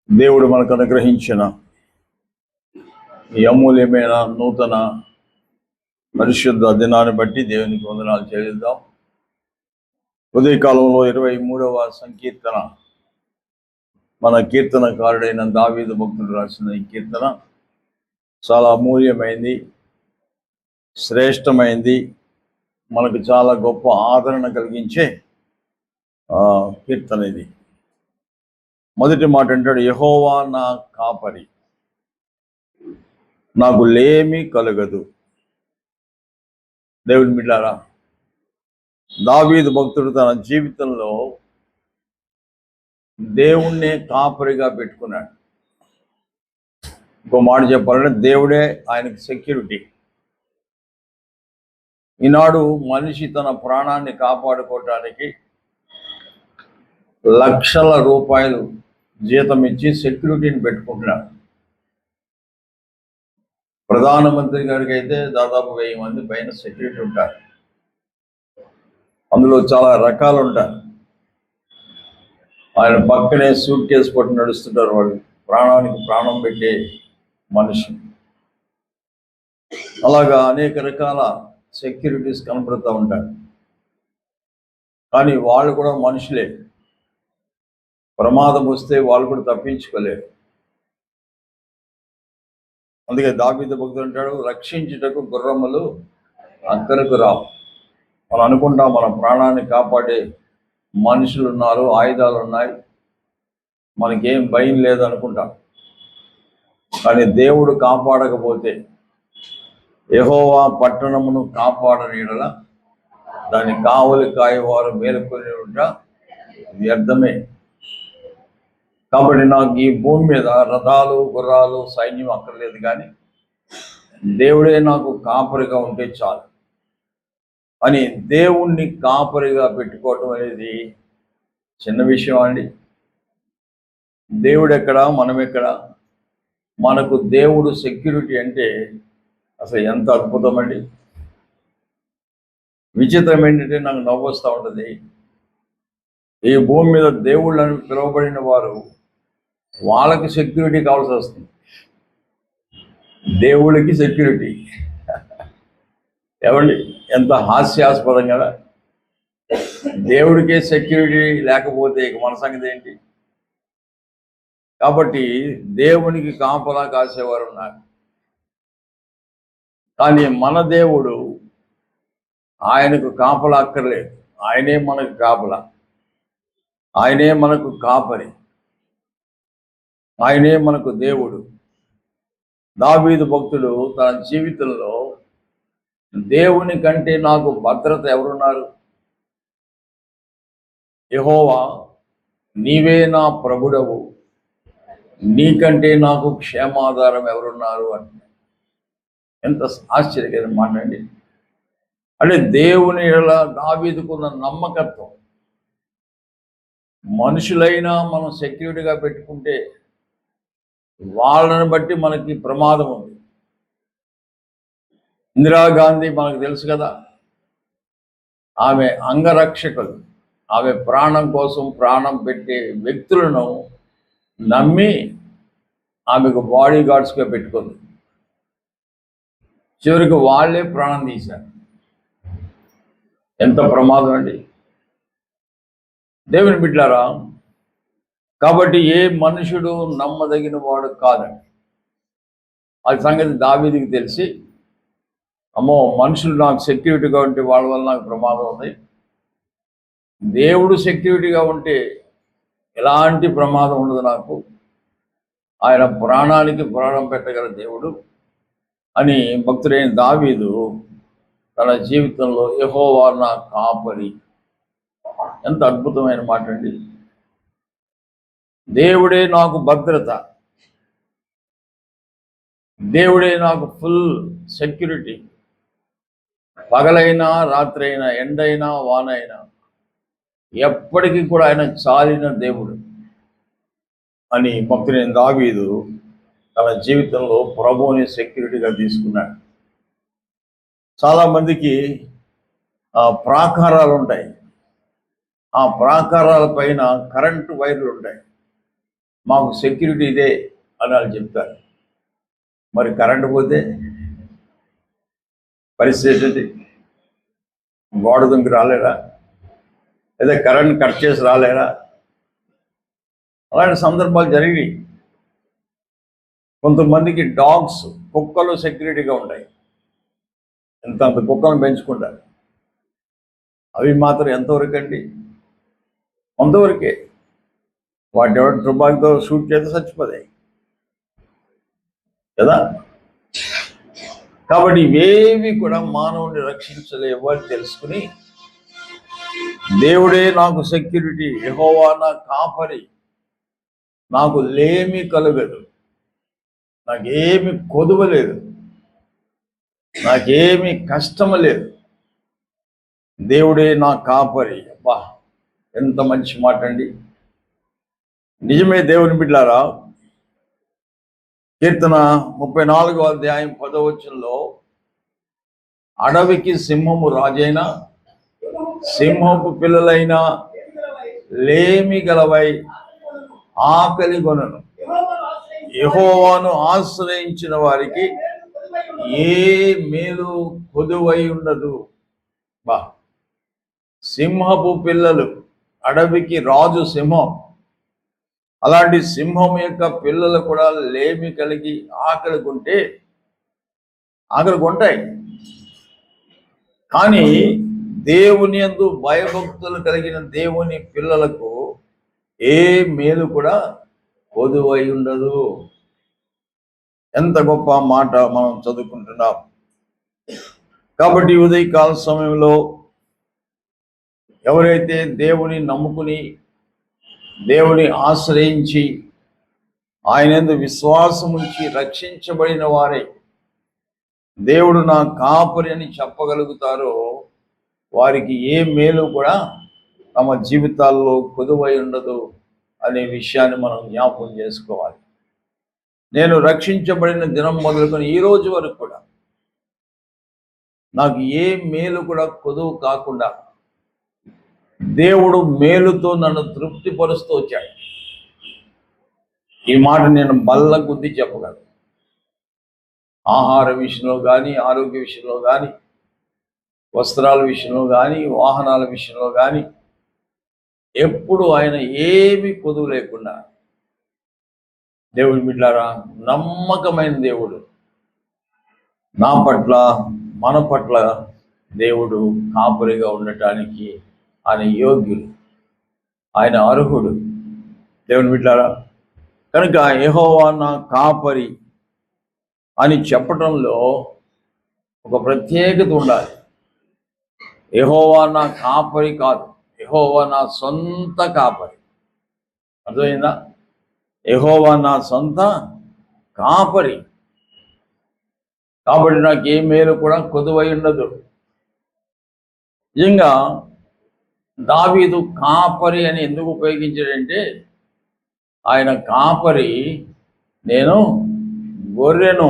దేవుడు మనకు అనుగ్రహించిన ఈ అమూల్యమైన నూతన పరిశుద్ధ దినాన్ని బట్టి దేవునికి వందనాలు చెల్లిద్దాం. ఉదయకాలంలో 23వ సంకీర్తన, మన కీర్తనకారుడైన దావీదు భక్తుడు రాసిన ఈ కీర్తన చాలా అమూల్యమైంది, శ్రేష్టమైంది, మనకు చాలా గొప్ప ఆదరణ కలిగించే కీర్తన ఇది. మొదటి మాట అంటాడు, యెహోవా నా కాపరి, నాకు లేమి కలగదు. దేవుని బిడ్డలారా, దావీదు భక్తుడు తన జీవితంలో దేవుణ్ణే కాపరిగా పెట్టుకున్నాడు. ఇంకో మాట చెప్పాలంటే దేవుడే ఆయనకు సెక్యూరిటీ. ఈనాడు మనిషి తన ప్రాణాన్ని కాపాడుకోవటానికి లక్షల రూపాయలు జీతం ఇచ్చి సెక్యూరిటీని పెట్టుకుంటున్నాడు. ప్రధానమంత్రి గారికి అయితే దాదాపు 1000 మంది పైన సెక్యూరిటీ ఉంటారు. అందులో చాలా రకాలు ఉంటారు. ఆయన పక్కనే సూట్ కేసు పట్టు నడుస్తుంటారు. వాళ్ళు ప్రాణానికి ప్రాణం పెట్టే మనిషి. అలాగా అనేక రకాల సెక్యూరిటీస్ కనపడుతూ ఉంటారు. కానీ వాళ్ళు కూడా మనుషులే. ప్రమాదం వస్తే వాళ్ళు కూడా తప్పించుకోలేరు. అందుకే దావీదు భక్తుడు అంటాడు, రక్షించుటకు గుర్రములు అక్కరకు రావు. మనం అనుకుంటాం మన ప్రాణాన్ని కాపాడే మనుషులు ఉన్నారు, ఆయుధాలు ఉన్నాయి, మనకేం భయం లేదు అనుకుంటాం. కానీ దేవుడు కాపాడకపోతే, యెహోవా పట్టణమును కాపాడని యెడల దాని కావలి కాయవారు మేలుకొని ఉంట వ్యర్థమే. కాబట్టి నాకు ఈ భూమి మీద రథాలు, గుర్రాలు, సైన్యం అక్కర్లేదు, కానీ దేవుడే నాకు కాపరిగా ఉంటే చాలు అని దేవుణ్ణి కాపరిగా పెట్టుకోవటం అనేది చిన్న విషయం అండి. దేవుడు ఎక్కడ, మనం ఎక్కడ? మనకు దేవుడు సెక్యూరిటీ అంటే అసలు ఎంత అద్భుతం అండి. విచిత్రం ఏంటంటే నాకు నవ్వు వస్తూ ఉంటుంది. ఈ భూమి మీద దేవుళ్ళని పిలువబడిన వారు, వాళ్ళకి సెక్యూరిటీ కావాల్సి వస్తుంది. దేవుడికి సెక్యూరిటీ ఏమండి? ఎంత హాస్యాస్పదం కదా. దేవుడికే సెక్యూరిటీ లేకపోతే ఇక మన సంగతి ఏంటి? కాబట్టి దేవునికి కాపలా కాసేవారు ఉన్నారు. కానీ మన దేవుడు, ఆయనకు కాపలా అక్కర్లేదు. ఆయనే మనకు కాపలా, ఆయనే మనకు కాపరి, ఆయనే మనకు దేవుడు. దావీదు భక్తుడు తన జీవితంలో దేవుని కంటే నాకు భద్రత ఎవరున్నారు? యెహోవా, నీవే నా ప్రభుడవు, నీకంటే నాకు క్షేమాధారం ఎవరున్నారు అంటే ఎంత ఆశ్చర్యకరమైన మాట అండి. అంటే దేవుని దావీదుకున్న నమ్మకత్వం. మనుషులైనా మనం సెక్యూరిటీగా పెట్టుకుంటే వాళ్ళని బట్టి మనకి ప్రమాదం ఉంది. ఇందిరాగాంధీ మనకు తెలుసు కదా, ఆమె అంగరక్షకులు, ఆమె ప్రాణం కోసం ప్రాణం పెట్టే వ్యక్తులను నమ్మి ఆమెకు బాడీ గార్డ్స్గా పెట్టుకుంది. చివరికి వాళ్ళే ప్రాణం తీశారు. ఎంత ప్రమాదం అండి. దేవుని బిడ్డలారా, కాబట్టి ఏ మనుషుడు నమ్మదగిన వాడు కాదండి. అది సంగతి దావీదుకి తెలిసి, అమ్మో మనుషులు నాకు సెక్యూరిటీగా ఉంటే వాళ్ళ వల్ల నాకు ప్రమాదం ఉంది, దేవుడు సెక్యూరిటీగా ఉంటే ఎలాంటి ప్రమాదం ఉండదు నాకు, ఆయన ప్రాణానికి ప్రాణం పెట్టగల దేవుడు అని భక్తుడైన దావీదు తన జీవితంలో యెహోవా నా కాపరి, ఎంత అద్భుతమైన మాట అండి. దేవుడే నాకు భద్రత, దేవుడే నాకు ఫుల్ సెక్యూరిటీ. పగలైనా రాత్రైనా, ఎండైనా వానైనా, ఎప్పటికీ కూడా ఆయన చాలిన దేవుడు అని భక్తుడైన దావీదు తన జీవితంలో ప్రభువుని సెక్యూరిటీగా తీసుకున్నాడు. చాలామందికి ప్రాకారాలు ఉంటాయి. ఆ ప్రాకారాల పైన కరెంటు వైర్లు ఉంటాయి. మాకు సెక్యూరిటీ ఇదే అని వాళ్ళు చెప్తారు. మరి కరెంటు పోతే పరిస్థితి ఏంటి? గోడ దుంకి రాలేరా, లేదా కరెంట్ కట్ చేసి రాలేరా? అలాంటి సందర్భాలు జరిగినాయి. కొంతమందికి డాగ్స్, కుక్కలు సెక్యూరిటీగా ఉంటాయి. అంత కుక్కలను పెంచుకుంటారు. అవి మాత్రం ఎంతవరకు అండి? కొంతవరకే. వాటి ఎవరు తుపాకీతో షూట్ చేస్తే చచ్చిపోతాయి కదా. కాబట్టి ఇవేవి కూడా మానవుని రక్షించలేవు అని తెలుసుకుని, దేవుడే నాకు సెక్యూరిటీ, యెహోవా నా కాపరి, నాకు లేమి కలుగదు, నాకేమి కొదువ లేదు, నాకేమి కష్టం లేదు, దేవుడే నా కాపరి. అబ్బా, ఎంత మంచి మాట అండి. నిజమే దేవుని బిడ్డలారా. కీర్తన 34వ అధ్యాయం 10వ వచనంలో, అడవికి సింహము రాజైన, సింహపు పిల్లలైన లేమి గలవై ఆకలి గొనను, యెహోవాను ఆశ్రయించిన వారికి ఏ మేలు కొదువై ఉండదు. బా, సింహపు పిల్లలు, అడవికి రాజు సింహం, అలాంటి సింహం యొక్క పిల్లలు కూడా లేమి కలిగి ఆకలి కొంటాయి. కానీ దేవుని యందు భయభక్తులు కలిగిన దేవుని పిల్లలకు ఏ మేలు కూడా కొదువై ఉండదు. ఎంత గొప్ప మాట మనం చదువుకుంటున్నాం. కాబట్టి ఉదయకాల సమయంలో ఎవరైతే దేవుని నమ్ముకుని, దేవుని ఆశ్రయించి, ఆయన యందు విశ్వాసం ఉంచి రక్షించబడిన వారే దేవుడు నా కాపరి అని చెప్పగలుగుతారో, వారికి ఏ మేలు కూడా తమ జీవితాల్లో కొదువై ఉండదు అనే విషయాన్ని మనం జ్ఞాపకం చేసుకోవాలి. నేను రక్షించబడిన దినం మొదలుకొని ఈ రోజు వరకు కూడా నాకు ఏ మేలు కూడా కొదువు కాకుండా దేవుడు మేలుతో నన్ను తృప్తిపరుస్తూ వచ్చాడు. ఈ మాట నేను బల్ల గుద్ది చెప్పగలను. ఆహార విషయంలో కానీ, ఆరోగ్య విషయంలో కానీ, వస్త్రాల విషయంలో కానీ, వాహనాల విషయంలో కానీ ఎప్పుడు ఆయన ఏమీ కొదువు లేకుండా, దేవుని బిడ్డలారా, నమ్మకమైన దేవుడు, నా పట్ల, మన పట్ల దేవుడు కాపరిగా ఉండటానికి ఆయన యోగ్యుడు, ఆయన అర్హుడు. దేవుని బిడ్డలారా, కనుక యెహోవా నా కాపరి అని చెప్పటంలో ఒక ప్రత్యేకత ఉండాలి. యెహోవా నా కాపరి కాదు, యెహోవా నా సొంత కాపరి. అర్థమైందా? యెహోవా నా సొంత కాపరి, కాబట్టి నాకు ఏ మేలు కూడా కొదువై ఉండదు. నిజంగా దావీదు కాపరి అని ఎందుకు ఉపయోగించాడంటే, ఆయన కాపరి, నేను గొర్రెను.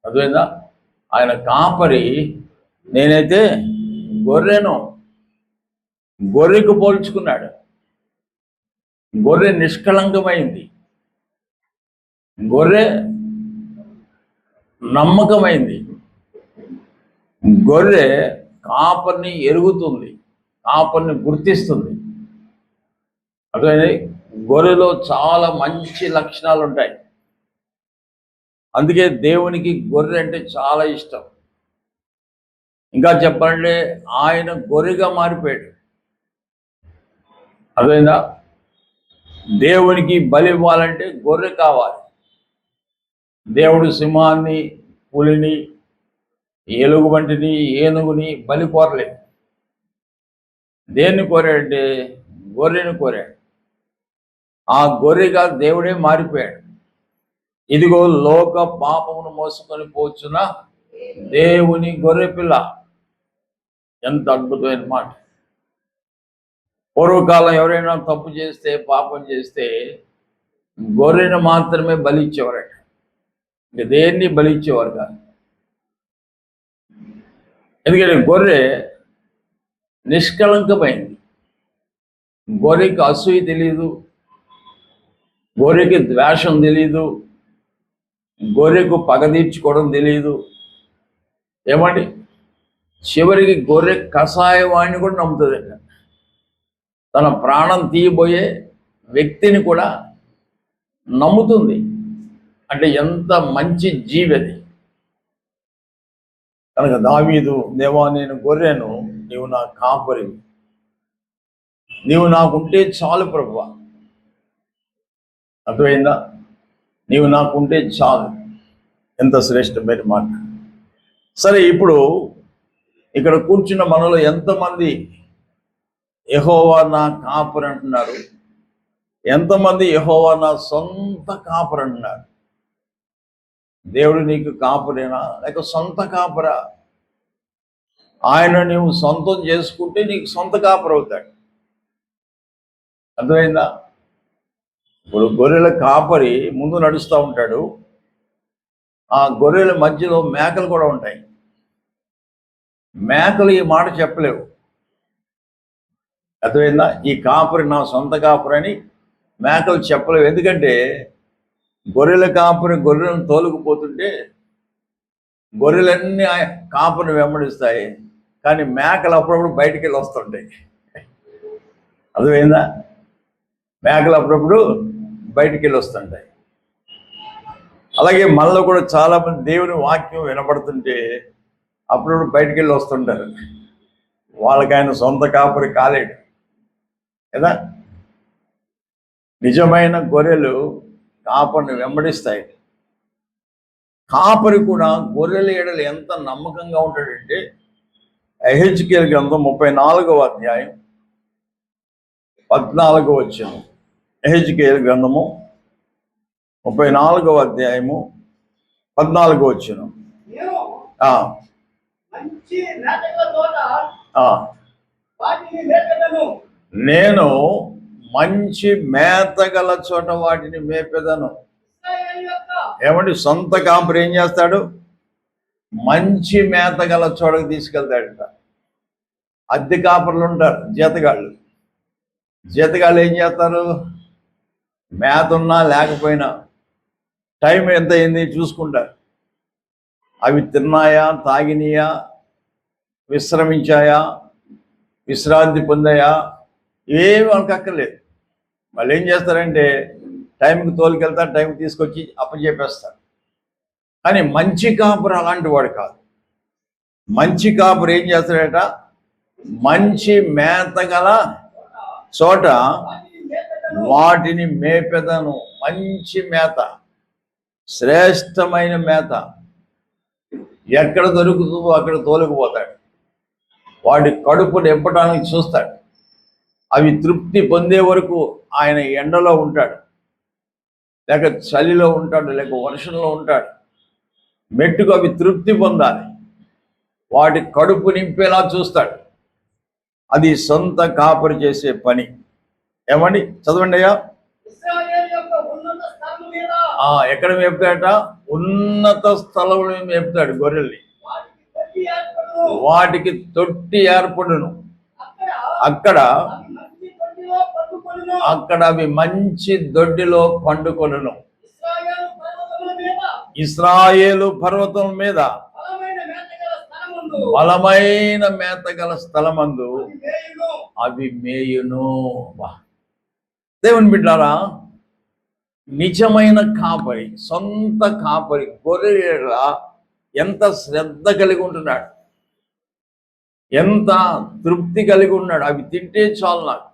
అర్థమైందా? ఆయన కాపరి, నేనైతే గొర్రెను. గొర్రెకు పోల్చుకున్నాడు. గొర్రె నిష్కళంకమైంది, గొర్రె నమ్మకమైంది, గొర్రె కాపరిని ఎరుగుతుంది, కాపరిని గుర్తిస్తుంది. అదే గొర్రెలో చాలా మంచి లక్షణాలు ఉంటాయి. అందుకే దేవునికి గొర్రె అంటే చాలా ఇష్టం. ఇంకా చెప్పాలంటే ఆయన గొర్రెగా మారిపోయాడు. అదేనా? దేవునికి బలి ఇవ్వాలంటే గొర్రె కావాలి. దేవుడు సింహాన్ని, పులిని, ఎలుగుబంటిని, ఏనుగుని బలి కోరలేదు. దేన్ని కోరాడంటే గొర్రెని కోరాడు. ఆ గొర్రెగా దేవుడే మారిపోయాడు. ఇదిగో లోక పాపమును మోసుకొని పోచున్న దేవుని గొర్రె పిల్ల. ఎంత అద్భుతమైన మాట. పూర్వకాలం ఎవరైనా తప్పు చేస్తే, పాపం చేస్తే గొర్రెను మాత్రమే బలిచ్చేవారట, ఇంక దేన్ని బలిచ్చేవారు కాదు. ఎందుకంటే గొర్రె నిష్కళంకమైంది. గొర్రెకి అసూయ తెలియదు, గొర్రెకి ద్వేషం తెలియదు, గొర్రెకు పగ తీర్చుకోవడం తెలియదు. ఏమండి, చివరికి గొర్రె కషాయవాణ్ణి కూడా నమ్ముతుంది. తన ప్రాణం తీయబోయే వ్యక్తిని కూడా నమ్ముతుంది. అంటే ఎంత మంచి జీవి అది. కనుక దావీదు, దేవా నేను గొర్రెను, నీవు నా కాపరి, నీవు నాకుంటే చాలు ప్రభువా. అర్థమైందా? నీవు నాకుంటే చాలు. ఎంత శ్రేష్టమైన మాట. సరే, ఇప్పుడు ఇక్కడ కూర్చున్న మనలో ఎంతమంది యెహోవా నా కాపరి అంటున్నారు? ఎంతమంది యెహోవా నా సొంత కాపరి అంటున్నారు? దేవుడు నీకు కాపరేనా లేక సొంత కాపరా? ఆయన నువ్వు సొంతం చేసుకుంటే నీకు సొంత కాపరి అవుతాడు. అర్థమైందా? ఇప్పుడు గొర్రెల కాపరి ముందు నడుస్తూ ఉంటాడు, ఆ గొర్రెల మధ్యలో మేకలు కూడా ఉంటాయి. మేకలు ఈ మాట చెప్పలేవు. అర్థమైందా? ఈ కాపరి నా సొంత కాపరి అని మేకలు చెప్పలేవు. ఎందుకంటే గొర్రెల కాపరి గొర్రెలను తోలుకుపోతుంటే గొర్రెలన్నీ కాపరిని వెంబడిస్తాయి, కానీ మేకలు అప్పుడప్పుడు బయటికి వెళ్ళి వస్తుంటాయి. అర్థమైందా? మేకలు అప్పుడప్పుడు బయటికి వెళ్ళి వస్తుంటాయి. అలాగే మనలో కూడా చాలామంది దేవుని వాక్యం వినపడుతుంటే అప్పుడప్పుడు బయటికి వెళ్ళి వస్తుంటారు. వాళ్ళకి ఆయన సొంత కాపరి కాలేడు కదా. నిజమైన గొర్రెలు కాపరిని వెంబడిస్తాయి. కాపరి కూడా గొర్రెల ఎడలు ఎంత నమ్మకంగా ఉంటాడంటే, యెహెజ్కేలు గ్రంథం 34వ అధ్యాయం 14వ వచనం. యెహెజ్కేలు గ్రంథము 34వ అధ్యాయము 14వ వచనం. నేను మంచి మేతగల చోట వాటిని మేపెదను. ఏమండి, సొంత కాపరి ఏం చేస్తాడు? మంచి మేతగల చోటకి తీసుకెళ్తాడట. అద్దె కాపర్లు ఉంటారు, జీతగాళ్ళు. జీతగాళ్ళు ఏం చేస్తారు? మేత ఉన్నా లేకపోయినా టైం ఎంత అయింది చూసుకుంటారు. అవి తిన్నాయా, తాగినాయా, విశ్రమించాయా, విశ్రాంతి పొందాయా, ఏమి వాళ్ళకి అక్కర్లేదు. వాళ్ళు ఏం చేస్తారంటే టైంకి తోలుకెళ్తారు, టైంకి తీసుకొచ్చి అప్పచెప్పేస్తారు. కానీ మంచి కాపురు అలాంటి వాడు కాదు. మంచి కాపురు ఏం చేస్తాడట? మంచి మేత గల చోట వాటిని మేపెదను. మంచి మేత, శ్రేష్టమైన మేత ఎక్కడ దొరుకుతుందో అక్కడ తోలుకుపోతాడు. వాడి కడుపు నింపడానికి చూస్తాడు. అవి తృప్తి పొందే వరకు ఆయన ఎండలో ఉంటాడు, లేక చలిలో ఉంటాడు, లేక వర్షంలో ఉంటాడు. మెట్టుకు అవి తృప్తి పొందాలి, వాటి కడుపు నింపేలా చూస్తాడు. అది సొంత కాపరి చేసే పని. ఏమండి, చదవండి అయ్యా. ఎక్కడ మేపుతాడట? ఉన్నత స్థలంలో మేపుతాడు గొర్రెల్ని. వాటికి తొట్టి ఏర్పడును. అక్కడ అవి మంచి దొడ్డిలో పండుకొనును. ఇశ్రాయేలు పర్వతం మీద బలమైన మేతగల స్థలమందు అవి మేయును. దేవుని బిడ్డలారా, నిజమైన కాపరి, సొంత కాపరి గొర్రెల ఎంత శ్రద్ధ కలిగి ఉంటున్నాడు, ఎంత తృప్తి కలిగి ఉన్నాడు. అవి తింటే చాలు నాకు,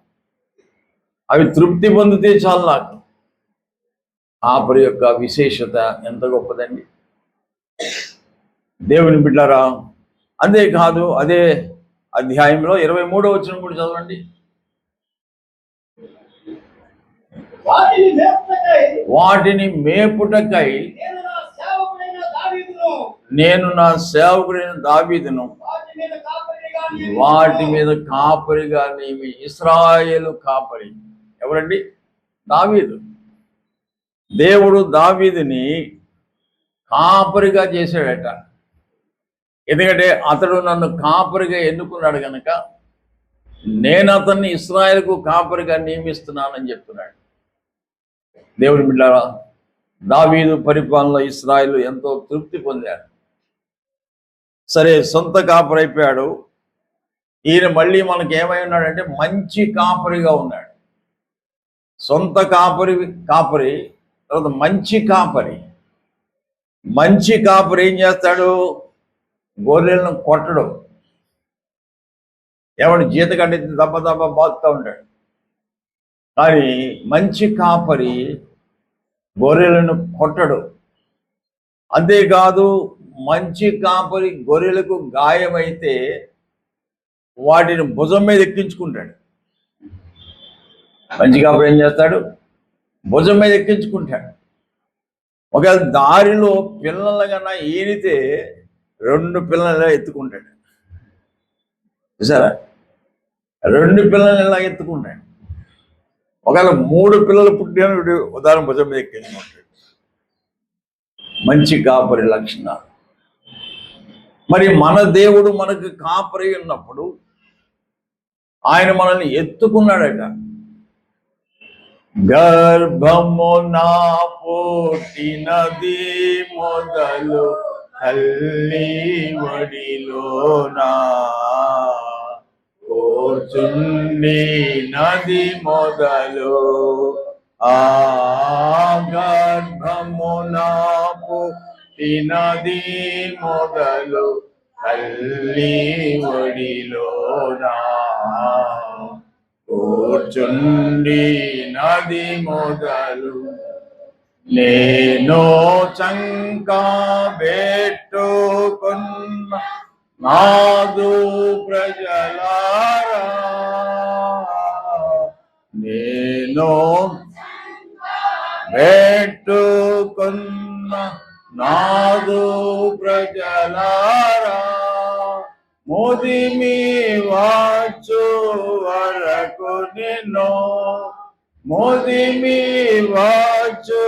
అవి తృప్తి పొందితే చాలు నాకు. కాపరి యొక్క విశేషత ఎంత గొప్పదండి దేవుని బిడ్డలారా. అంతేకాదు, అదే అధ్యాయంలో 23వ వచనం కూడా చదవండి. వాటిని మేపుటకై నేను నా సేవకుడైన దావీదును వాటి మీద కాపరిగా నీవి. ఇశ్రాయేలు కాపరి ఎవరండి? దావీదు. దేవుడు దావీదుని కాపరిగా చేశాడట. ఎందుకంటే అతడు నన్ను కాపరిగా ఎన్నుకున్నాడు కనుక నేను అతన్ని ఇశ్రాయేలుకు కాపరిగా నియమిస్తున్నానని చెప్తున్నాడు. దేవుని బిడ్డలారా, దావీదు పరిపాలనలో ఇశ్రాయేలు ఎంతో తృప్తి పొందారు. సరే, సొంత కాపరి అయిపోయాడు. ఈయన మళ్ళీ మనకి ఏమై ఉన్నాడంటే మంచి కాపరిగా ఉన్నాడు. సొంత కాపరి తర్వాత మంచి కాపరి. మంచి కాపరి ఏం చేస్తాడు? గొర్రెలను కొట్టడం, ఎవడు జీత కట్టి దెబ్బ బాగుతూ ఉంటాడు. కానీ మంచి కాపరి గొర్రెలను కొట్టడు. అంతేకాదు, మంచి కాపరి గొర్రెలకు గాయమైతే వాటిని భుజం మీద ఎక్కించుకుంటాడు. మంచి కాపరి ఏం చేస్తాడు? భుజం మీద ఎక్కించుకుంటాడు. ఒకవేళ దారిలో పిల్లల కన్నా ఈనితే 2 పిల్లలు ఎత్తుకుంటాడు. చూసారా? 2 పిల్లలు ఇలా ఎత్తుకుంటాడు. ఒకవేళ 3 పిల్లలు పుట్టిన ఉదాహరణ భుజం మీద ఎక్కించుకుంటాడు. మంచి కాపరి లక్షణాలు. మరి మన దేవుడు మనకు కాపరి ఉన్నప్పుడు ఆయన మనల్ని ఎత్తుకున్నాడట. గర్భమున పుట్టినది మొదలు తల్లి వడిలోనా కూర్చుండి నది మొదలు ఆ గర్భమున పుట్టినది మొదలు తల్లి వడిలోనా కూర్చుండి నది మొదలు నేను చంక పెట్టుకున్న నాదు ప్రజలారా, నేను పెట్టుకున్న నాదు ప్రజలారా, మోదిమి వచ్చు వరకు నిన్ను మోదిమి వచ్చు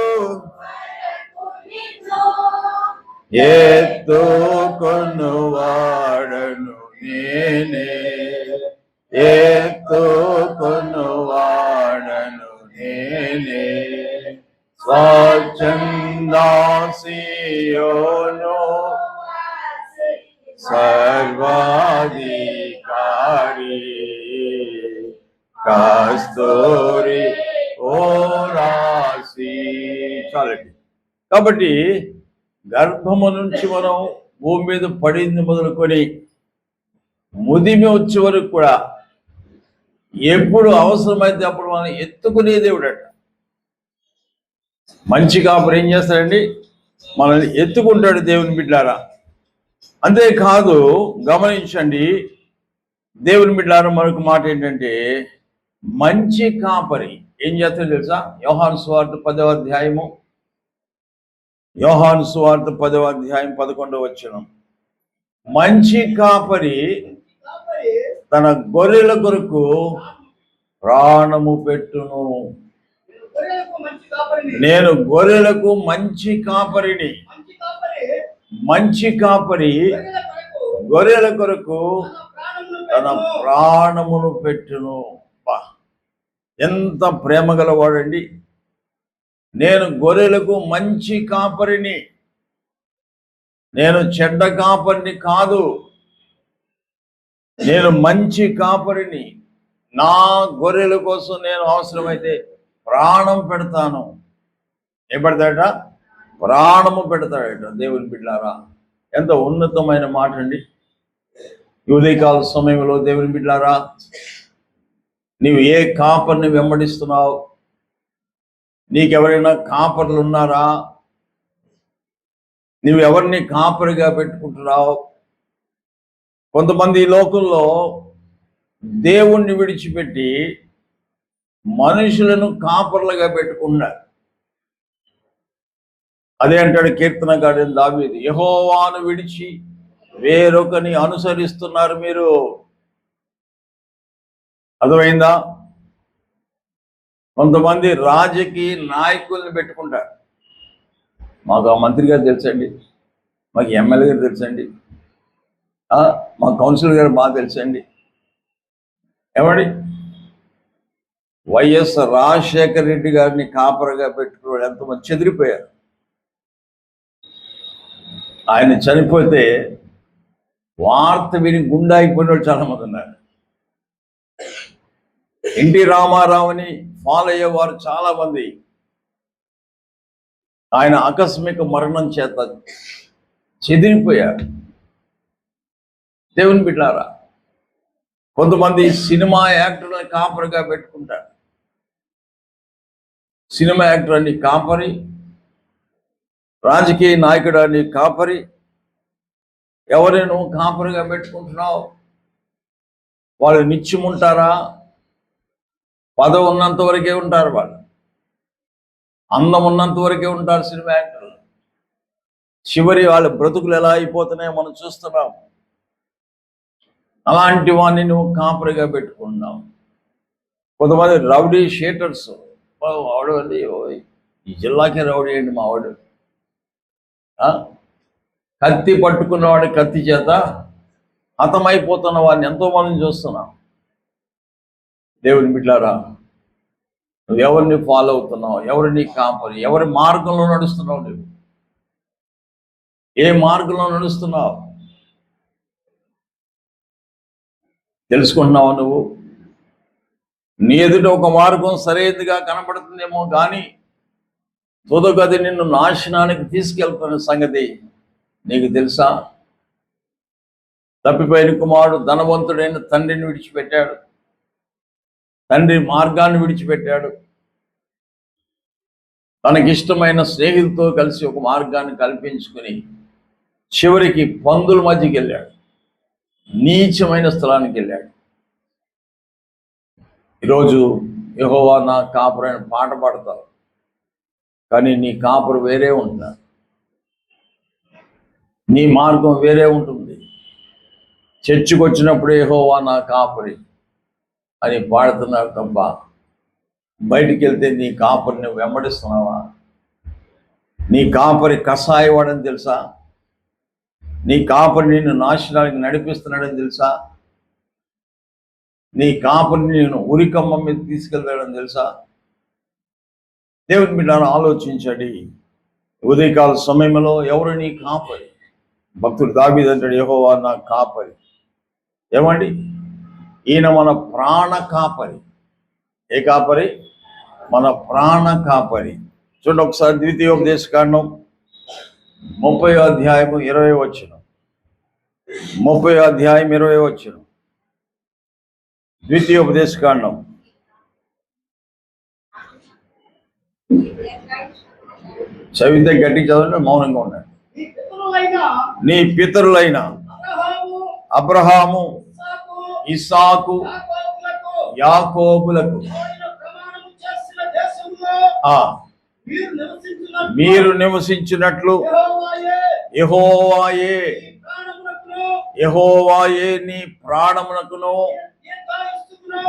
ఎత్తుకొను వాడను నేనే, ఎత్తుకొను వాడను నేనే, స్వచ్ఛందాసియోను సర్వాధికారి కస్తూరి ఓ రాశి. చాలండి. కాబట్టి గర్భము నుంచి మనం భూమి మీద పడింది మొదలుకొని ముదిమి వచ్చే వరకు కూడా ఎప్పుడు అవసరమైతే అప్పుడు మనం ఎత్తుకునే దేవుడట. మంచి కాపరి ఏం చేస్తాడండి? మనల్ని ఎత్తుకుంటాడు దేవుని బిడ్డారా. అంతేకాదు, గమనించండి దేవుని బిడ్డారా, మరొక మాట ఏంటంటే మంచి కాపరి ఏం చేస్తాడో తెలుసా? యోహాను సువార్త 10వ అధ్యాయము, యోహాను సువార్త 10వ అధ్యాయం 11వ వచనం. మంచి కాపరి తన గొర్రెల కొరకు ప్రాణము పెట్టును. నేను గొర్రెలకు మంచి కాపరిని. మంచి కాపరి గొర్రెల కొరకు తన ప్రాణమును పెట్టును. ఎంత ప్రేమ గలవాడండి! నేను గొర్రెలకు మంచి కాపరిని, నేను చెడ్డ కాపరిని కాదు, నేను మంచి కాపరిని. నా గొర్రెల కోసం నేను అవసరమైతే ప్రాణం పెడతాను. ఏం పెడతాడట? ప్రాణము పెడతాడట. దేవుని బిడ్డలారా, ఎంత ఉన్నతమైన మాట అండి. ఉదయకాల సమయంలో దేవుని బిడ్డలారా, నీవు ఏ కాపరిని వెంబడిస్తున్నావు? నీకెవరైనా కాపర్లు ఉన్నారా? నువ్వు ఎవరిని కాపరిగా పెట్టుకుంటున్నావు? కొంతమంది ఈ లోకంలో దేవుణ్ణి విడిచిపెట్టి మనుషులను కాపర్లుగా పెట్టుకున్నారు. అదే అంటాడు కీర్తనకారుడు దావీదు, యెహోవాను విడిచి వేరొకని అనుసరిస్తున్నారు మీరు. అర్థమైందా? కొంతమంది రాజకీయ నాయకుల్ని పెట్టుకుంటారు. మాకు ఆ మంత్రి గారు తెలుసండి, మాకు ఎమ్మెల్యే గారు తెలుసండి, మా కౌన్సిలర్ గారు బాగా తెలుసండి. ఏమండి? వైఎస్ రాజశేఖర రెడ్డి గారిని కాపరగా పెట్టుకున్నాడు. ఎంతమంది చెదిరిపోయారు. ఆయన చనిపోతే వార్త విని గుండాయిపోయిన వాళ్ళు చాలా మంది ఉన్నారు. ఎన్టీ రామారావుని ఫాలో అయ్యేవారు చాలా మంది ఆయన ఆకస్మిక మరణం చేత చెదిరిపోయారు. దేవుని బిడ్డారా, కొంతమంది సినిమా యాక్టర్లని కాపరిగా పెట్టుకుంటారు. సినిమా యాక్టర్ అని కాపరి, రాజకీయ నాయకుడు అని కాపరి. ఎవరైనా నువ్వు కాపరిగా పెట్టుకుంటున్నావు, వాళ్ళు నిత్యం ఉంటారా? పదవి ఉన్నంత వరకే ఉంటారు, వాళ్ళు అందం ఉన్నంత వరకే ఉంటారు సినిమా యాక్టర్లు. చివరి వాళ్ళ బ్రతుకులు ఎలా అయిపోతున్నాయో మనం చూస్తున్నాం. అలాంటి వాడిని నువ్వు కాపరిగా పెట్టుకున్నావు. కొంతమంది రౌడీ షీటర్స్, వాడు అండి ఈ జిల్లాకే రౌడీ అండి మా వాడు, కత్తి పట్టుకున్నవాడి కత్తి చేత హతమైపోతున్న వాడిని ఎంతో మందిని చూస్తున్నాం. దేవుని బిడ్డారా, నువ్వు ఎవరిని ఫాలో అవుతున్నావు? ఎవరిని కాపరి? ఎవరి మార్గంలో నడుస్తున్నావు? నువ్వు ఏ మార్గంలో నడుస్తున్నావు తెలుసుకుంటున్నావు? నువ్వు నీ ఎదుట ఒక మార్గం సరైనదిగా కనబడుతుందేమో కానీ తుదగది నిన్ను నాశనానికి తీసుకెళ్తున్న సంగతి నీకు తెలుసా? తప్పిపోయిన కుమారుడు ధనవంతుడైన తండ్రిని విడిచిపెట్టాడు, తండ్రి మార్గాన్ని విడిచిపెట్టాడు, తనకిష్టమైన స్నేహితులతో కలిసి ఒక మార్గాన్ని కల్పించుకుని చివరికి పందుల మధ్యకి వెళ్ళాడు, నీచమైన స్థలానికి వెళ్ళాడు. ఈరోజు యెహోవా నా కాపురు అని పాట పాడతావు, కానీ నీ కాపురు వేరే ఉంటున్నారు, నీ మార్గం వేరే ఉంటుంది. చర్చికి వచ్చినప్పుడు యెహోవా నా కాపురి అని పాడుతున్నావు తప్ప బయటికి వెళ్తే నీ కాపరిని వెంబడిస్తున్నావా? నీ కాపరి కషాయవాడని తెలుసా? నీ కాపరి నిన్ను నాశనానికి నడిపిస్తున్నాడని తెలుసా? నీ కాపరిని నేను ఉరికమ్మ మీద తీసుకెళ్తాడని తెలుసా? దేవుని బిడ్డను ఆలోచించండి. ఉదయకాల సమయంలో ఎవరు నీ కాపరి? భక్తుడు దావీదు అంటాడు, యెహోవా నా కాపరి. ఏమండి, ఈయన మన ప్రాణ కాపరి. ఏ కాపరి? మన ప్రాణ కాపరి. చూడండి ఒకసారి ద్వితీయోపదేశకాండం 30వ అధ్యాయము 20వ వచనం. 30వ అధ్యాయం 20వ వచనం. ద్వితీయోపదేశకాండం. చదివితే గట్టిగా చదవండి, మౌనంగా ఉండండి. నీ పితరులైన అబ్రహాము, ఇస్సాకు, యాకోబులకు మీరు నివసించినట్లు యెహోవాయే నీ ప్రాణమునకును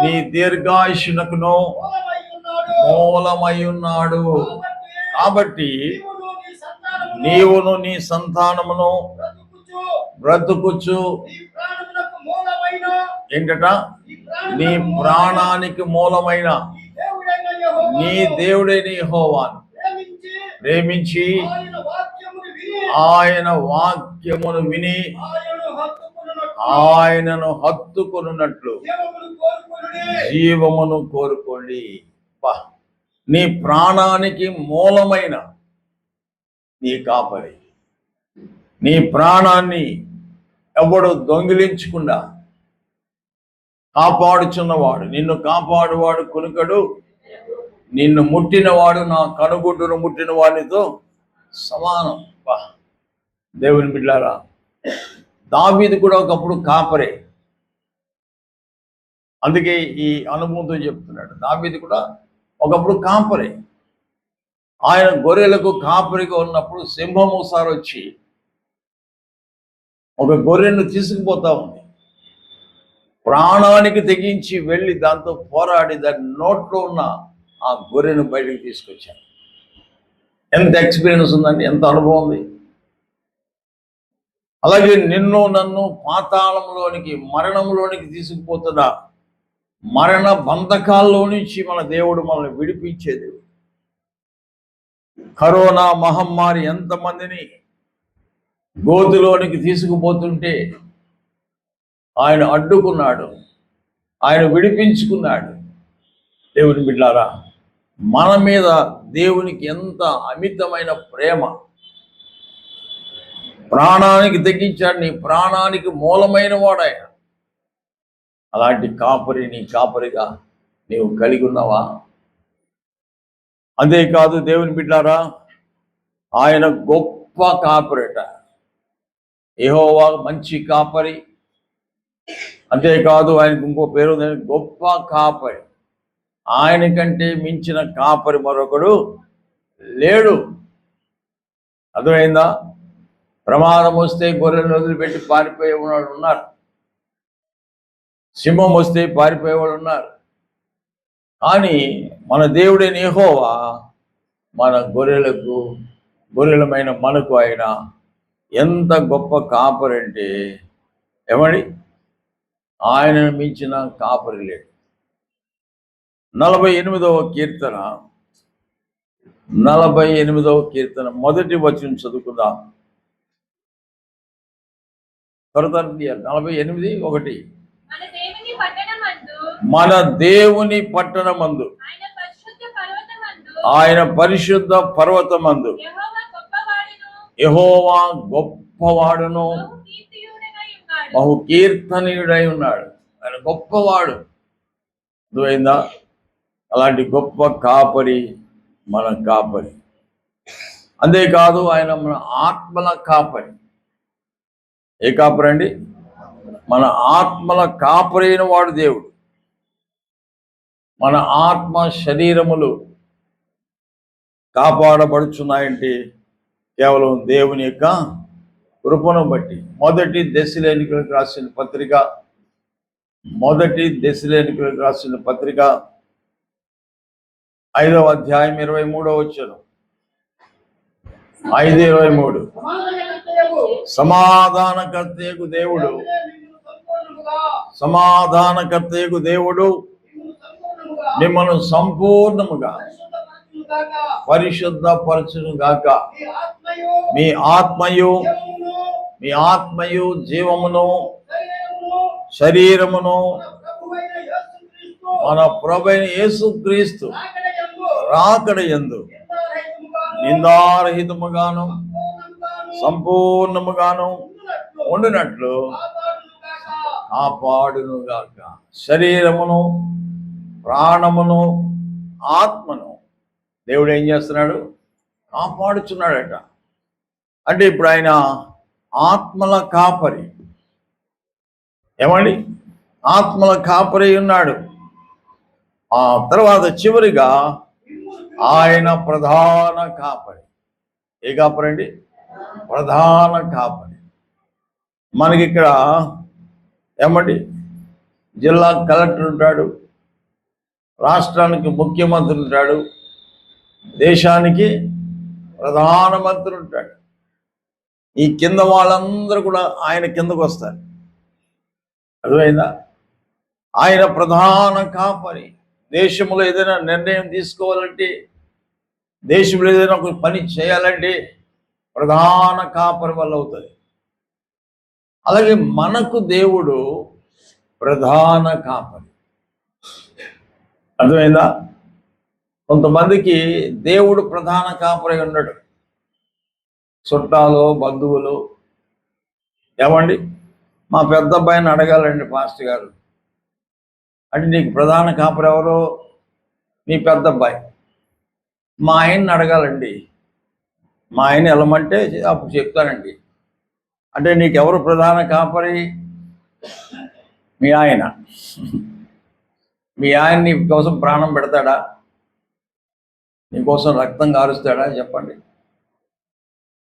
నీ దీర్ఘాయుష్నకును మూలమై ఉన్నాడు. కాబట్టి నీవును నీ సంతానమును బ్రతుకుచు ఏంటట? నీ ప్రాణానికి మూలమైన నీ దేవుడైన యెహోవాను ప్రేమించి ఆయన వాక్యమును విని ఆయనను హత్తుకొనున్నట్లు జీవమును కోరుకోండి. నీ ప్రాణానికి మూలమైన నీ కాపరి, నీ ప్రాణాన్ని ఎవడు దొంగిలించకుండా కాపాడుచున్నవాడు, నిన్ను కాపాడువాడు కొనుకడు, నిన్ను ముట్టినవాడు నా కనుగుడ్డును ముట్టిన వాడితో సమానం. దేవుని బిడ్డారా, దావీదు కూడా ఒకప్పుడు కాపరే. అందుకే ఈ అనుభవంతో చెప్తున్నాడు, దావీదు కూడా ఒకప్పుడు కాపరే. ఆయన గొర్రెలకు కాపరిగా ఉన్నప్పుడు సింహం ఒకసారి వచ్చి ఒక గొర్రెను తీసుకుపోతా ఉంది. ప్రాణానికి తెగించి వెళ్ళి దాంతో పోరాడి దాని నోట్లో ఉన్న ఆ గొర్రెను బయటకు తీసుకొచ్చాను. ఎంత ఎక్స్పీరియన్స్ ఉందండి, ఎంత అనుభవం ఉంది. అలాగే నిన్ను నన్ను పాతాళంలోనికి, మరణంలోనికి తీసుకుపోతున్నా మరణ బంధకాల్లో నుంచి మన దేవుడు మనల్ని విడిపించే దేవుడు. కరోనా మహమ్మారి ఎంతమందిని గోతులోనికి తీసుకుపోతుంటే ఆయన అడ్డుకున్నాడు, ఆయన విడిపించుకున్నాడు. దేవుని బిడ్డారా, మన మీద దేవునికి ఎంత అమితమైన ప్రేమ, ప్రాణానికి తెగించాడు. నీ ప్రాణానికి మూలమైన వాడు ఆయన. అలాంటి కాపరి నీ కాపరిగా నీవు కలిగి ఉన్నావా? అంతేకాదు దేవుని బిడ్డారా, ఆయన గొప్ప కాపరిట. యెహోవా మంచి కాపరి. అంతేకాదు ఆయనకు ఇంకో పేరు, గొప్ప కాపరి. ఆయన కంటే మించిన కాపరి మరొకడు లేడు. అర్థమైందా? ప్రమాదం వస్తే గొర్రెలను వదిలిపెట్టి పారిపోయేవాడు ఉన్నారు, సింహం వస్తే పారిపోయేవాడు ఉన్నారు. కానీ మన దేవుడైన యెహోవా మన గొర్రెలమైన మనకు ఆయన ఎంత గొప్ప కాపరి అంటే, ఏమని, ఆయనను మించిన కాపరి లేడు. 48వ కీర్తన 48వ కీర్తన మొదటి వచనం చదువుకుందాం. 48:1. మన దేవుని పట్టణమందు, ఆయన పరిశుద్ధ పర్వతమందు యెహోవా గొప్పవాడును బహు కీర్తనీయుడై ఉన్నాడు. ఆయన గొప్పవాడు. అర్థమైందా? అలాంటి గొప్ప కాపరి మన కాపరి. అంతేకాదు ఆయన మన ఆత్మల కాపరి. ఏ కాపరి అండి? మన ఆత్మల కాపరి అయిన వాడు దేవుడు. మన ఆత్మ శరీరములు కాపాడబడుచున్నాయంటే కేవలం దేవుని యొక్క కృపను బట్టి. మొదటి దశలోనికలకు రాసిన పత్రిక 5వ అధ్యాయం 23వ వచనం. 5:23. సమాధానకర్తయగు దేవుడు మిమ్మల్ని సంపూర్ణముగా పరిశుద్ధపరచును గాక. మీ ఆత్మయు జీవమును శరీరమును మన ప్రభువైన యేసుక్రీస్తు రాకడ యందు నిందారహితముగాను సంపూర్ణముగాను ఉండినట్లు కాపాడునుగాక. శరీరమును, ప్రాణమును, ఆత్మను దేవుడు ఏం చేస్తున్నాడు? కాపాడుచున్నాడట. అంటే ఇప్పుడు ఆయన ఆత్మల కాపరి. ఏమండి? ఆత్మల కాపరి ఉన్నాడు. ఆ తర్వాత చివరిగా ఆయన ప్రధాన కాపరి. ఏ కాపరి అండి? ప్రధాన కాపరి. మనకి ఇక్కడ ఏమండి, జిల్లా కలెక్టర్ ఉంటాడు, రాష్ట్రానికి ముఖ్యమంత్రి ఉంటాడు, దేశానికి ప్రధానమంత్రి ఉంటాడు. ఈ కింద వాళ్ళందరూ కూడా ఆయన కిందకు వస్తారు. అర్థమైందా? ఆయన ప్రధాన కాపరి. దేశంలో ఏదైనా నిర్ణయం తీసుకోవాలంటే, దేశంలో ఏదైనా ఒక పని చేయాలంటే ప్రధాన కాపరి వల్ల అవుతుంది. అలాగే మనకు దేవుడు ప్రధాన కాపరి. అర్థమైందా? కొంతమందికి దేవుడు ప్రధాన కాపరి ఉన్నాడు. చుట్టాలు, బంధువులు, ఏమండి, మా పెద్ద అబ్బాయిని అడగాలండి పాస్టర్ గారు అంటే, నీకు ప్రధాన కాపరి ఎవరు? మీ పెద్ద అబ్బాయి. మా ఆయన్ని అడగాలండి, మా ఆయన వెళ్ళమంటే అప్పుడు చెప్తానండి. అంటే నీకెవరు ప్రధాన కాపరి? మీ ఆయన. మీ ఆయన నీ కోసం ప్రాణం పెడతాడా? నీకోసం రక్తం కారుస్తాడా? చెప్పండి.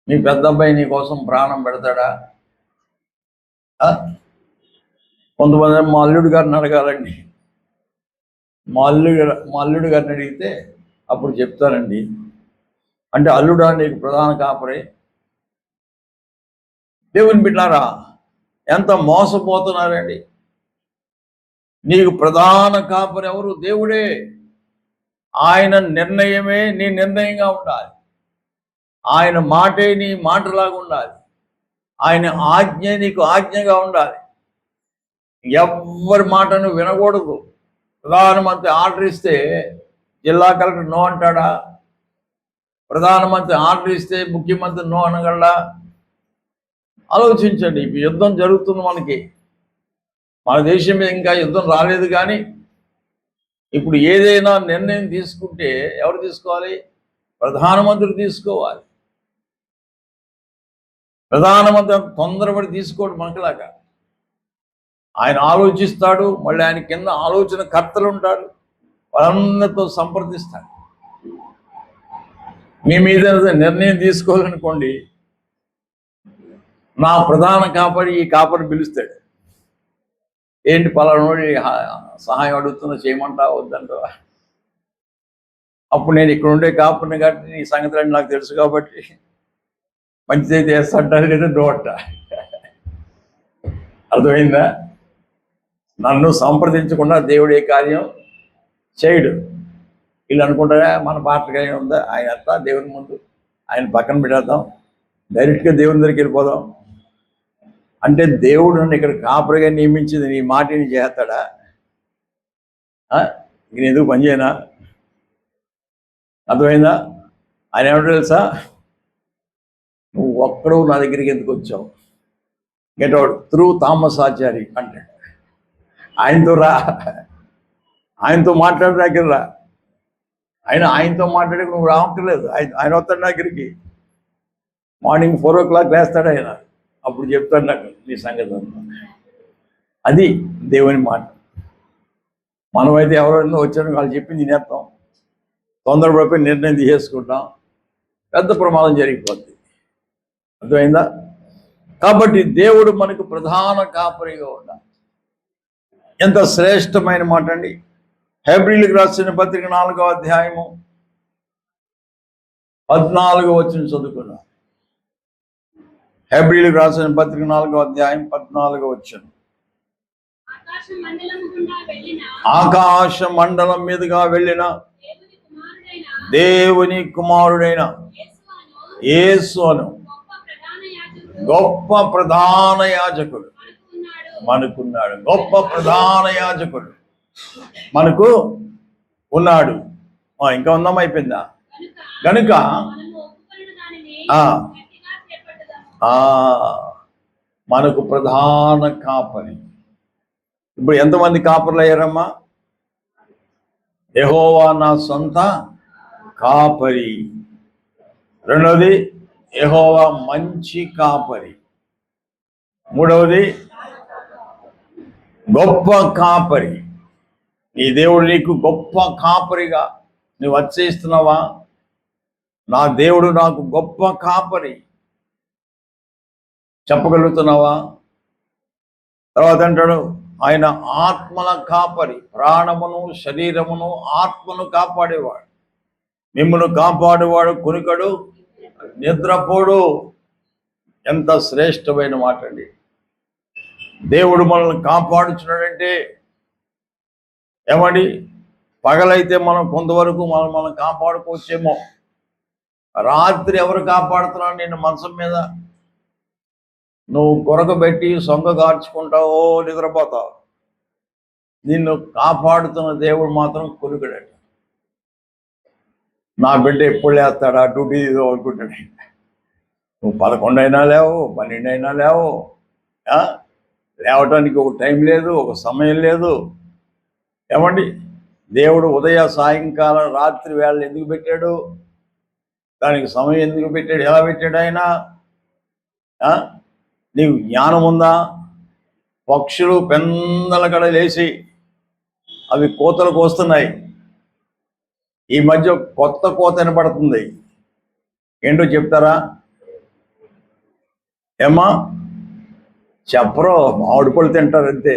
మీ పెద్ద అబ్బాయి నీ కోసం ప్రాణం పెడతాడా? కొంతమంది మా అల్లుడు గారిని అడగాలండి. మా అల్లుడు గారిని అడిగితే అప్పుడు చెప్తానండి. అంటే అల్లుడా నీకు ప్రధాన కాపరి? దేవుని బిడ్డారా, ఎంత మోసపోతున్నారండి. నీకు ప్రధాన కాపరి ఎవరు? దేవుడే. ఆయన నిర్ణయమే నీ నిర్ణయంగా ఉండాలి. ఆయన మాటే నీ మాటలాగా ఉండాలి. ఆయన ఆజ్ఞ నీకు ఆజ్ఞగా ఉండాలి. ఎవ్వరి మాటను వినకూడదు. ప్రధానమంత్రి ఆర్డర్ ఇస్తే జిల్లా కలెక్టర్ నో అంటాడా? ప్రధానమంత్రి ఆర్డర్ ఇస్తే ముఖ్యమంత్రి నో అనగలడా? ఆలోచించండి. ఇప్పుడు యుద్ధం జరుగుతుంది మనకి. మన దేశం మీద ఇంకా యుద్ధం రాలేదు, కానీ ఇప్పుడు ఏదైనా నిర్ణయం తీసుకుంటే ఎవరు తీసుకోవాలి? ప్రధానమంత్రి తీసుకోవాలి. ప్రధానమంత్రి తొందరపడి తీసుకోడు మనకులాగా. ఆయన ఆలోచిస్తాడు, మళ్ళీ ఆయన కింద ఆలోచన కర్తలు ఉంటారు, వాళ్ళందరితో సంప్రదిస్తాడు. మీ మీద నిర్ణయం తీసుకోవాలనుకోండి, నా ప్రధాన కాపరి ఈ కాపరి పిలుస్తాడు. ఏంటి పలానోడి సహాయం అడుగుతున్నా, చేయమంటా వద్దంటావా? అప్పుడు నేను ఇక్కడ ఉండే కాపరిని కాబట్టి నీ సంగతులు నాకు తెలుసు కాబట్టి మంచిదైతే చేస్తాంటారు, లేదా డోట. అర్థమైందా? నన్ను సంప్రదించకుండా దేవుడు ఏ కార్యం చేయడు. వీళ్ళు అనుకుంటారా మన పాటగా ఉందా, ఆయన అత్తా దేవుని ముందు ఆయన పక్కన పెట్టేద్దాం, డైరెక్ట్గా దేవుని దగ్గరికి వెళ్ళిపోదాం అంటే, దేవుడు నన్ను ఇక్కడ కాపరిగా నియమించింది నీ మాటని చేస్తాడా? నేను ఎందుకు పని చేయనా? అర్థమైందా? ఆయన ఏమంటారు తెలుసా? నువ్వు ఒక్కడు నా దగ్గరికి ఎందుకు వచ్చావు? Get out through Thomas Achari అంటాడు. ఆయనతో రా, ఆయనతో మాట్లాడే దగ్గర రా. ఆయనతో మాట్లాడే నువ్వు రావట్లేదు. ఆయన వస్తాడు నా దగ్గరికి. మార్నింగ్ 4 o'clock లేస్తాడు ఆయన. అప్పుడు చెప్తాడు నాకు నీ సంగతి అంతా. అది దేవుని మాట. మనమైతే ఎవరైనా వచ్చారో వాళ్ళు చెప్పింది తినేస్తాం, తొందరపడిపోయి నిర్ణయం తీసేసుకుంటాం, పెద్ద ప్రమాదం జరిగిపోద్ది. అర్థమైందా? కాబట్టి దేవుడు మనకు ప్రధాన కాపరిగా ఉండాలి. ఎంత శ్రేష్టమైన మాట అండి. హెబ్రీయులకు రాసిన పత్రిక 4వ అధ్యాయము 14వ వచనం చదువుకున్నాం. హెబ్రీయులకు రాసిన పత్రిక 4వ అధ్యాయం 14వ వచనం. ఆకాశ మండలం మీదుగా వెళ్ళిన దేవుని కుమారుడైన యేసు అను గొప్ప ప్రధాన యాజకుడు మనకున్నాడు. గొప్ప ప్రధాన యాజకుడు మనకు ఉన్నాడు. ఇంకా ఉందాం, అయిపోయిందా? కనుక మనకు ప్రధాన కాపరి. ఇప్పుడు ఎంతమంది కాపర్లు అయ్యారమ్మా? యెహోవా నా సొంత కాపరి. రెండవది యెహోవా మంచి కాపరి. మూడవది గొప్ప కాపరి. నీ దేవుడు నీకు గొప్ప కాపరిగా నువ్వు అతిశయిస్తున్నావా? నా దేవుడు నాకు గొప్ప కాపరి చెప్పగలుగుతున్నావా? తర్వాత అంటాడు, ఆయన ఆత్మల కాపరి, ప్రాణమును శరీరమును ఆత్మను కాపాడేవాడు. మిమ్మల్ని కాపాడేవాడు కునికడు నిద్రపోడు. ఎంత శ్రేష్టమైన మాట అండి. దేవుడు మనల్ని కాపాడుచున్నాడంటే ఏమండి, పగలైతే మనం కొంతవరకు మనం కాపాడుకోవచ్చేమో, రాత్రి ఎవరు కాపాడుతున్నాడు? నిన్ను మంచం మీద నువ్వు కొరకబెట్టి సొంగ కార్చుకుంటావో నిద్రపోతావు. నిన్ను కాపాడుతున్న దేవుడు మాత్రం కొనుకడండి. నా బిడ్డ ఎప్పుడు లేస్తాడా డ్యూటీ అనుకుంటాడు. నువ్వు 11 అయినా లేవు, 12 అయినా లేవు. లేవటానికి ఒక టైం లేదు, ఒక సమయం లేదు. ఏమండి, దేవుడు ఉదయ సాయంకాలం రాత్రి వేళ ఎందుకు పెట్టాడు? దానికి సమయం ఎందుకు పెట్టాడు? ఎలా పెట్టాడు ఆయన? నీకు జ్ఞానం ఉందా? పక్షులు పెందల కడ లేచి అవి కోతలు కోస్తున్నాయి. ఈ మధ్య కొత్త కోత వినపడుతుంది. ఏంటో చెప్తారా? ఏమా చెప్పరు, మామిడి పళ్ళు తింటారు అంతే.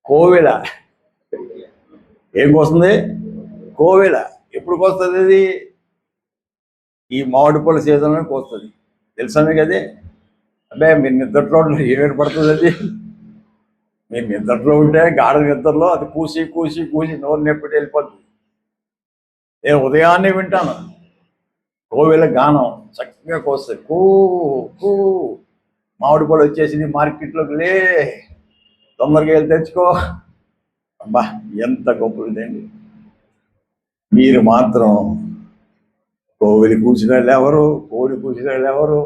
కోవెల ఏం కోస్తుంది? కోవెల. ఎప్పుడు కోస్తుంది అది? ఈ మామిడి పళ్ళ సీజన్లో కోస్తుంది. తెలుసా మీకు అది? అబ్బే మీరు నిద్రలో ఏమేమి పడుతుంది అది? మీరు నిద్రలో ఉంటే గాఢ నిద్రలో అది కూసి కూసి కూసి నోరు నొప్పి వెళ్ళిపోతుంది. నేను ఉదయాన్నే వింటాను కోవెల గానం చక్కగా కోస్తాయి, కూ కూ మామిడి పళ్ళు వచ్చేసింది మార్కెట్లోకి, లే తొందరగా వెళ్ళి తెచ్చుకో. అబ్బా ఎంత గొప్పదండి. మీరు మాత్రం కోవిలి కూసిన వాళ్ళు ఎవరు, కోడి కూసిన వాళ్ళు ఎవరు,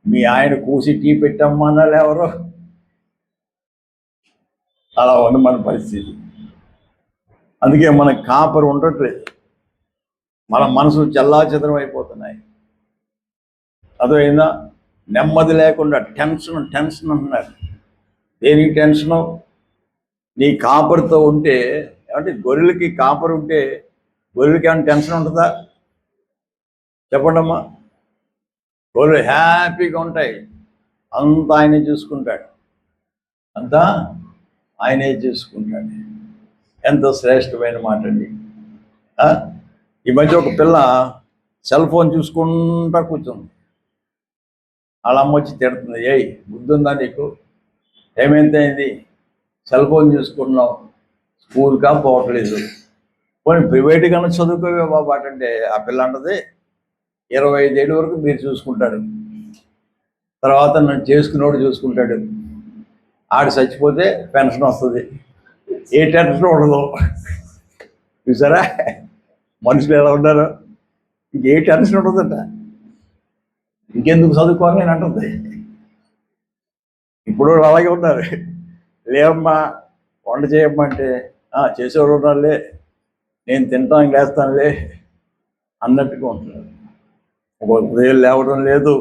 మీ ఆయన కూసి టీ పెట్టమ్మన్నాళ్ళు ఎవరు? అలా ఉంది మన పరిస్థితి. అందుకే మనకు కాపరు ఉండట్లేదు, మన మనసు చెల్లాచెదరం అయిపోతున్నాయి. అర్థమైందా? నెమ్మది లేకుండా టెన్షన్ టెన్షన్ అంటున్నారు. దేనికి టెన్షను? నీ కాపరితో ఉంటే, అంటే గొర్రెలకి కాపరు ఉంటే గొర్రెలకి ఏమైనా టెన్షన్ ఉంటుందా? చెప్పండమ్మా. గొర్రెలు హ్యాపీగా ఉంటాయి, అంతా ఆయనే చూసుకుంటాడు, అంతా ఆయనే చూసుకుంటాడు. ఎంతో శ్రేష్టమైన మాట అండి. ఈ మధ్య ఒక పిల్ల సెల్ ఫోన్ చూసుకుంటా కూర్చుంది. వాళ్ళ అమ్మ వచ్చి తిడుతుంది, ఏయ్ బుద్ధుందా నీకు, ఏమైంది సెల్ ఫోన్ చూసుకుంటున్నావు, స్కూల్గా పోవట్లేదు, పోనీ ప్రైవేట్గా చదువుకోవే బాబా అంటే ఆ పిల్ల అంటది, 25 ఏళ్ళ వరకు మీరు చూసుకుంటారు, తర్వాత నన్ను చేసుకునేవాడు చూసుకుంటాడు, ఆడు చచ్చిపోతే పెన్షన్ వస్తుంది, ఏ టెన్షన్ ఉండదు. చూసారా మనుషులు ఎలా ఉన్నారు? ఇంకే టెన్షన్ ఉండదంట, ఇంకెందుకు చదువుకోవాలి నేను అంటుంది. ఇప్పుడు అలాగే ఉన్నారు. లేవమ్మా వంట చేయమ్మా అంటే చేసేవాడు ఉన్నారులే, నేను తింటాను లేస్తానులే అన్నట్టుగా ఉంటున్నారు. ఒక ఉదయం లేవడం లేదు,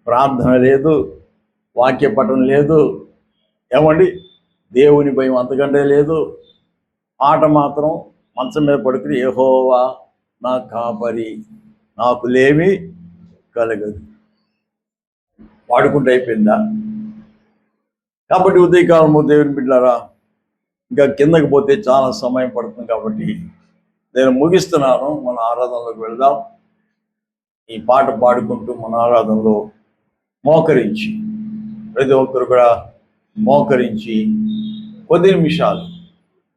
ప్రార్థన లేదు, వాక్య పఠనం లేదు, ఏమండి దేవుని భయం అంతకంటే లేదు. ఆట మాత్రం మంచం మీద పడుకుని యెహోవా నా కాపరి, నాకు లేమి కలగదు, వాడుకుంటూ అయిపోయిందా? కాబట్టి ఉదయకాలము దేవుని బిడ్డలారా, ఇంకా కిందకి పోతే చాలా సమయం పడుతుంది కాబట్టి నేను ముగిస్తున్నాను. మన ఆరాధనలోకి వెళ్దాం. ఈ పాట పాడుకుంటూ మన ఆరాధనలో మోకరించి, ప్రతి ఒక్కరు కూడా మోకరించి కొద్ది నిమిషాలు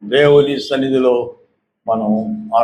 దేవుని సన్నిధిలో మనం